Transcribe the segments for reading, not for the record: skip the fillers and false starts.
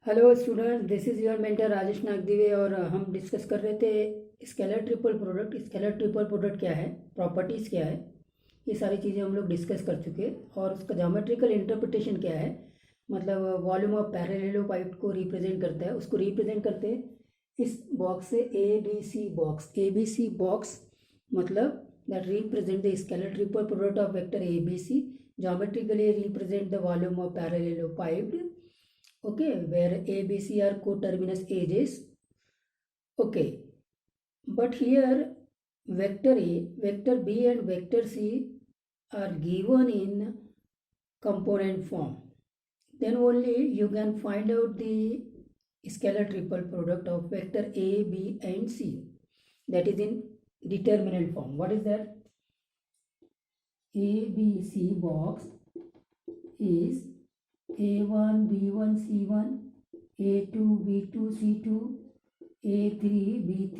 Hello student, this is your mentor Rajesh Nagdive और हम discuss कर रहे थे scalar triple product. Scalar triple product क्या है, प्रॉपर्टीज़ क्या है, ये सारी चीज़ें हम लोग डिस्कस कर चुके हैं। और उसका ज्योमेट्रिकल इंटरप्रिटेशन क्या है, मतलब वॉल्यूम ऑफ पैरेललोपाइड को रिप्रेजेंट करता है, उसको रिप्रेजेंट करते हैं इस बॉक्स से ए बी सी बॉक्स मतलब that represent the scalar triple product of vector ABC, geometrically represent the volume of parallelopied, okay, where ABC are coterminous edges, okay. But here vector A, vector B and vector C are given in component form, then only you can find out the scalar triple product of vector A, B and C, that is in determinant form. What is that? ABC box is A1 B1 C1, A2 B2 C2, A3 B3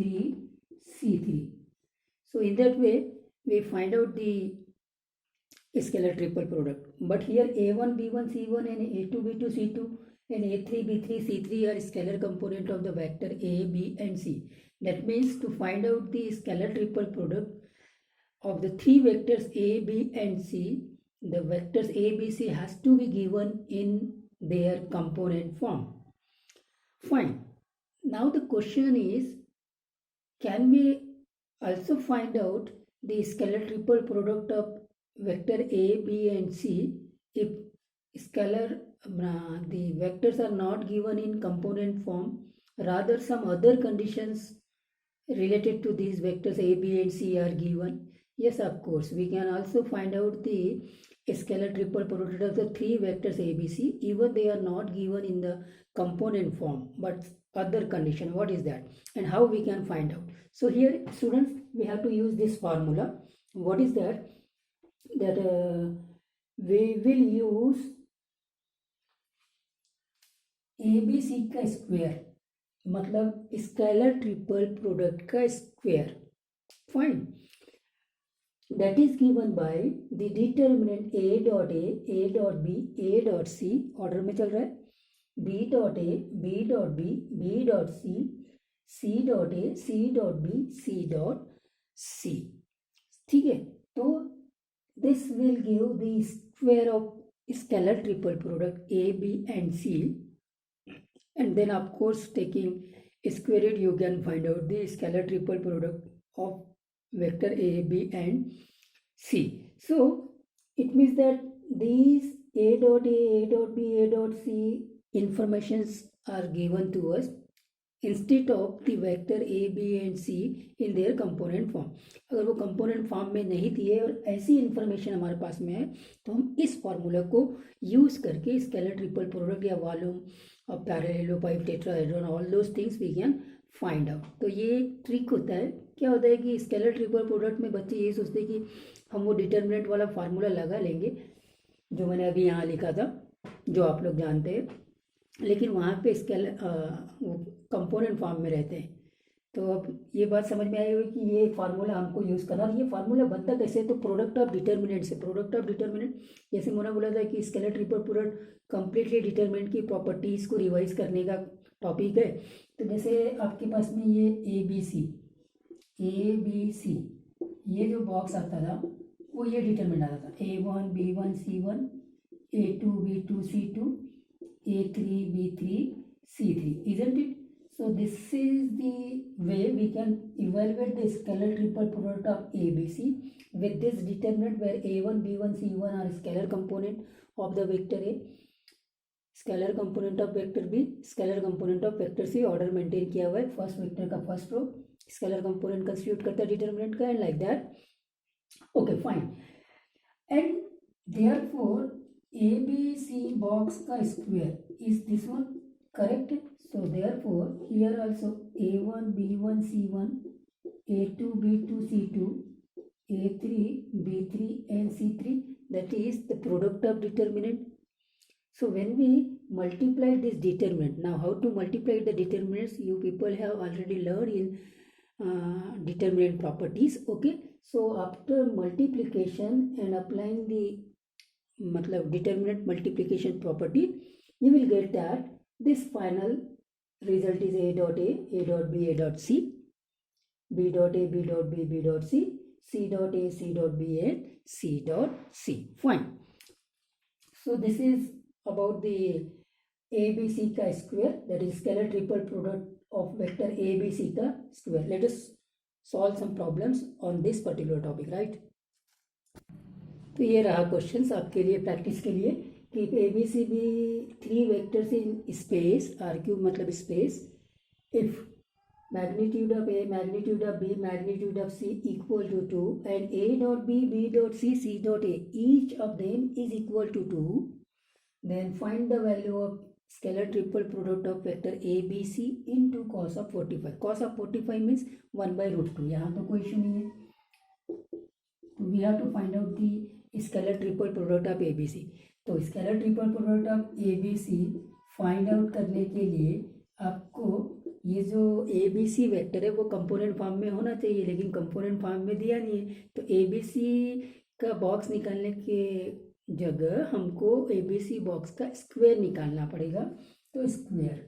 C3. So in that way we find out the scalar triple product. But here A1 B1 C1 and A2 B2 C2 and A3 B3 C3 are scalar component of the vector A, B and C. That means to find out the scalar triple product of the three vectors A, B and C, the vectors A, B, C has to be given in their component form. Fine. Now the question is, can we also find out the scalar triple product of vector A, B and C if the vectors are not given in component form, rather some other conditions related to these vectors A, B and C are given? Yes, of course, we can also find out the scalar triple product of the three vectors A, B, C, even they are not given in the component form, but other condition. What is that and how we can find out? So here students, we have to use this formula. What is that? That we will use ABC का square, मतलब scalar triple product का square. Fine. That is given by the determinant A dot A, A dot B, A dot C, order में चल रहा है, B dot A, B dot B, B dot C, C dot A, C dot B, C dot C. ठीक है, तो this will give the square of scalar triple product A, B and C, and then of course taking square it you can find out the scalar triple product of vector A, B and C. So it means that these A dot A, A dot B, A dot C informations are given to us instead of the vector A, B and C in their component form. अगर वो component form में नहीं दिए और ऐसी information हमारे पास में है तो हम इस formula को use करके scalar triple product या volume of parallelopipe, tetrahedron, all those things we can find out. तो ये ट्रिक होता है. क्या होता है कि स्केलर ट्रिपल प्रोडक्ट में बच्चे ये सोचते हैं कि हम वो डिटर्मिनेंट वाला फार्मूला लगा लेंगे जो मैंने अभी यहाँ लिखा था, जो आप लोग जानते हैं, लेकिन वहाँ पे स्केलर वो कंपोनेंट फॉर्म में रहते हैं. तो अब ये बात समझ में आई होगी कि ये फार्मूला हमको यूज़ करना. और ये फार्मूला बनता कैसे, तो प्रोडक्ट ऑफ डिटर्मिनेंट से. प्रोडक्ट ऑफ डिटर्मिनेंट, जैसे मैंने बोला था कि scalar triple product completely determinant की प्रॉपर्टीज़ को रिवाइज करने का टॉपिक है. तो जैसे आपके पास में ये ए बी सी ये जो बॉक्स आता था वो ये डिटर्मिनेंट आता था. A1 B1 C1, A2 B2 C2, A3 B3 C3, isn't it? So this is the way we can evaluate the scalar triple product of ABC with this determinant where A1 B1 C1 are scalar component of the vector A, scalar component of vector B, scalar component of vector C. Order maintain किया हुआ है. First vector का first row scalar component constitute करता है determinant का, and like that. Okay fine. And therefore A B C box का square is this one, correct. So therefore here also A1 B1 C1, A2 B2 C2, A3 B3 and C3, that is the product of determinant. So when we multiply this determinant, now how to multiply the determinants you people have already learned in determinant properties. Okay, so after multiplication and applying the determinant multiplication property, you will get that This final result is A dot A, A dot B, A dot C, B dot A, B dot B, B dot C, C dot A, C dot B, and C dot C. Fine. So this is about the ABC का square, that is scalar triple product of vector ABC का square. Let us solve some problems on this particular topic, right? तो ये रहा questions आपके लिए practice के लिए कि ABCD 3 vectors in space, R cube मतलब space, if magnitude of A, magnitude of B, magnitude of C equal to 2 and A dot B, B dot C, C dot A, each of them is equal to 2, then find the value of scalar triple product of vector ABC into cos of 45. Cos of 45 means 1 by root 2. यहाँ तो कोई issue नहीं है. तो we have to find out the scalar triple product of ABC. तो scalar triple product of ABC find out करने के लिए आपको ये जो ABC वेक्टर है वो कंपोनेंट फॉर्म में होना चाहिए, लेकिन कंपोनेंट फॉर्म में दिया नहीं है. तो ABC का बॉक्स निकालने के जगह हमको ABC बॉक्स का स्क्वायर निकालना पड़ेगा. तो स्क्वायर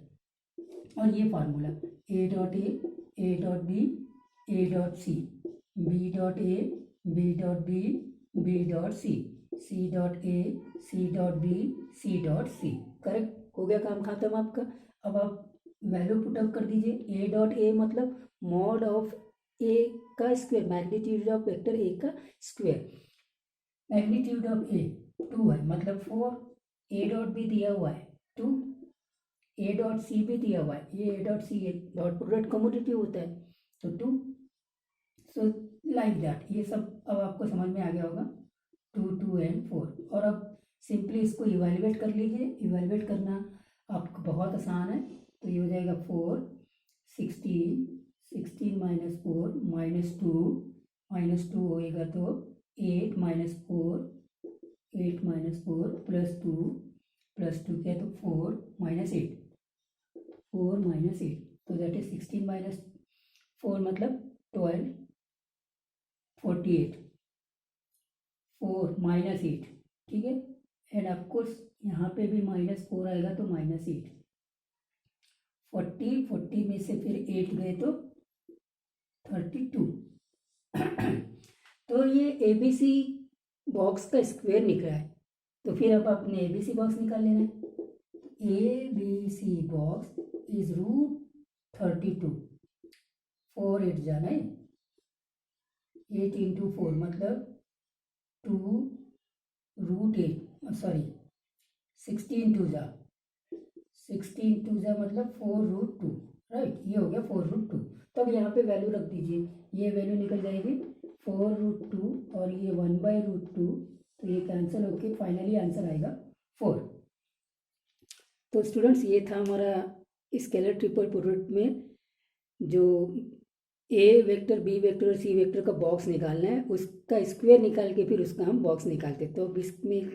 और ये formula A dot A dot B, A dot C, B dot A, B dot B, B dot C, C dot A, C dot B, C dot C. Correct हो गया, काम खत्म आपका. अब आप वैल्यू पुटअप कर दीजिए. A डॉट A मतलब मॉड ऑफ A का square, magnitude of vector A का स्क्वायर. मैग्नीट्यूड ऑफ A 2 है मतलब 4. A डॉट B दिया हुआ है 2, A डॉट C भी दिया हुआ है. ये A dot C dot product commutative होता है तो 2. So like that. ये सब अब आपको समझ में आ गया होगा. 2, 2 एंड 4. और अब सिंपली इसको इवेलुएट कर लीजिए. इवेलुएट करना आपको बहुत आसान है. तो ये हो जाएगा 4, 16, 16 माइनस 4 माइनस 2 होएगा तो 8 माइनस 4, 8 माइनस 4 प्लस 2 क्या तो 4 माइनस 8, 4 माइनस 8. तो दैट इज 16 माइनस 4 मतलब 12, 48, 4 माइनस 8. ठीक है. एंड ऑफकोर्स यहाँ पे भी माइनस 4 आएगा तो माइनस 8. 40 में से फिर 8 गए तो 32. तो ये ABC बॉक्स का स्क्वायर निकला है. तो फिर अब अपने ABC बॉक्स निकाल लेना है. ABC box is root 32. 4 8 जाना है. 8 इंटू 4 मतलब 2 रूट 8 सॉरी 16 2 जा 16 2 जा मतलब 4 रूट 2. राइट. ये हो गया 4 रूट 2. तो अब यहाँ पे वैल्यू रख दीजिए. ये वैल्यू निकल जाएगी 4 रूट 2 और ये 1 बाई रूट 2. तो ये कैंसिल होके फाइनली आंसर आएगा 4. तो स्टूडेंट्स ये था हमारा स्केलर ट्रिपल प्रोडक्ट में जो A वेक्टर, B वेक्टर और C वेक्टर का बॉक्स निकालना है. उसका स्क्वायर निकाल के फिर उसका हम बॉक्स निकालते हैं. तो अब इसमें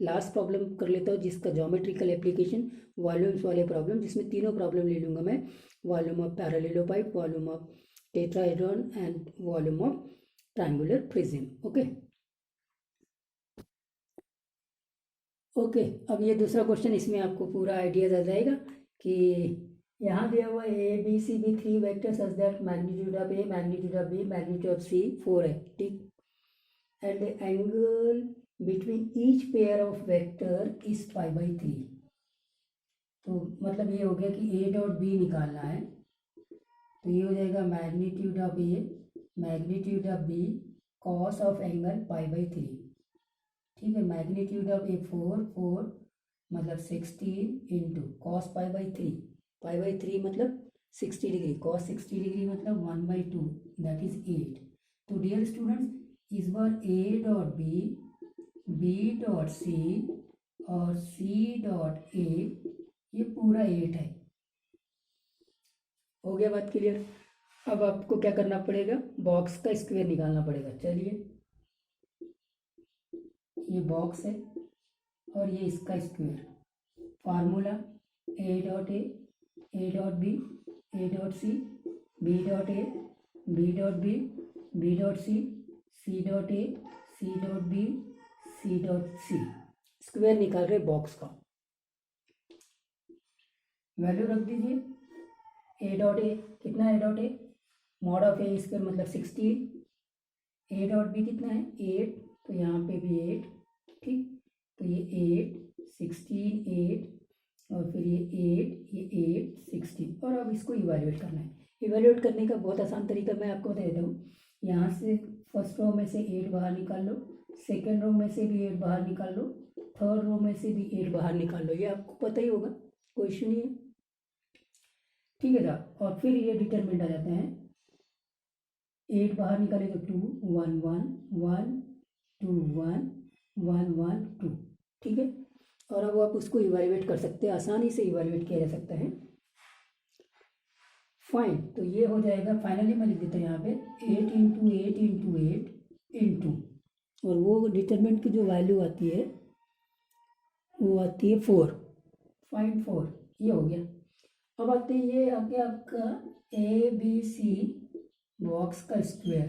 लास्ट प्रॉब्लम कर लेता हूँ जिसका ज्योमेट्रिकल एप्लीकेशन वॉल्यूम्स वाले प्रॉब्लम, जिसमें तीनों प्रॉब्लम ले लूँगा मैं. Volume of parallelopiped, volume of tetrahedron and volume of triangular prism. Okay. अब ये दूसरा क्वेश्चन, इसमें आपको पूरा आइडिया आ जाएगा कि यहाँ दिया हुआ ABCD 3 vector such that magnitude of A, magnitude of B, magnitude of C 4 है. ठीक. And the angle between each pair of vector is 5/3. तो मतलब ये हो गया कि A डॉट B निकालना है. तो ये हो जाएगा magnitude of A, magnitude of B, cos of angle 5/3. ठीक है. मैग्नीट्यूड ऑफ A 4 मतलब 16 इंटू कॉस 5/3. 5/3 मतलब 60 डिग्री. कॉस 60 डिग्री मतलब 1/2 दैट इज 8. तो डियर स्टूडेंट्स इस बार A dot B dot C और C डॉट A ये पूरा 8 है. हो गया बात क्लियर. अब आपको क्या करना पड़ेगा, बॉक्स का स्क्वायर निकालना पड़ेगा. चलिए ये बॉक्स है और ये इसका square. Formula A dot B, A dot C, B dot A, B dot B, B dot C, C dot A, C dot B, C dot C. Square निकाल रहे बॉक्स का. वैल्यू रख दीजिए, ए डॉट ए कितना है, dot A mod of A square मतलब 16, ए dot B कितना है 8, तो यहाँ पे भी 8, ठीक, तो ये 8 16 8 और फिर ये 8 ये 8 16, और अब इसको इवेल्युएट करना है। इवेल्युएट करने का बहुत आसान तरीका मैं आपको बता देता हूँ। यहाँ से फर्स्ट रो में से 8 बाहर निकाल लो, सेकेंड रो में से भी 8 बाहर निकाल लो, थर्ड रो में से भी 8 बाहर निकाल लो, ये आपको पता ही होगा, कोई इशू नहीं है, ठीक है साहब। और फिर ये डिटरमिनेंट आ जाते हैं, 8 बाहर निकाले तो 2 1 1 1 2 1 1 1 2, ठीक है। और अब आप उसको इवेल्युएट कर सकते हैं, आसानी से इवेल्युएट किया जा सकता है। फाइन, तो ये हो जाएगा, फाइनली मैं लिख देता हूँ यहाँ पे 8 इंटू 8 इंटू 8 इंटू, और वो डिटरमिनेंट की जो वैल्यू आती है वो आती है 4, फाइन 4, ये हो गया। अब आते हैं, ये आ गया आपका ए बी सी बॉक्स का स्क्वायर।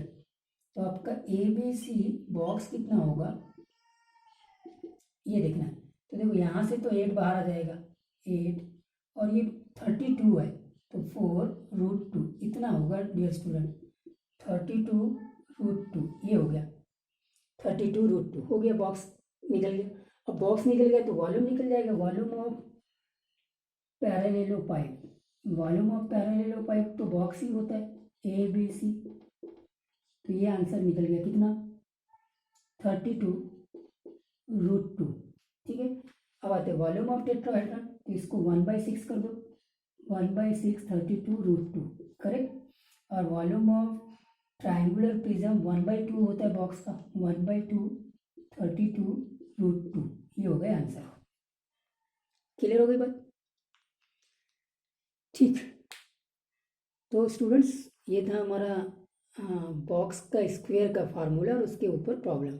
तो आपका ए बी सी बॉक्स कितना होगा ये देखना है। तो देखो यहाँ से तो 8 बाहर आ जाएगा 8, और ये 32 है तो 4√2 इतना होगा डियर स्टूडेंट, 32√2 ये हो गया, 32√2 हो गया, बॉक्स निकल गया। अब बॉक्स निकल गया तो वॉल्यूम निकल जाएगा, volume of parallelopiped, volume of parallelopiped तो बॉक्स ही होता है ए बी सी, तो ये आंसर निकल गया कितना 32√2, ठीक है। अब आते हैं वॉल्यूम ऑफ टेट्राहेड्रन, तो इसको 1/6 कर दो, 1/6 32√2 करेक्ट। और वॉल्यूम ऑफ ट्राइंगुलर प्रिज्म 1/2 होता है बॉक्स का, 1/2 32√2, ये हो गया आंसर। क्लियर हो गई बात, ठीक। तो स्टूडेंट्स ये था हमारा बॉक्स का स्क्वायर का फार्मूला और उसके ऊपर प्रॉब्लम।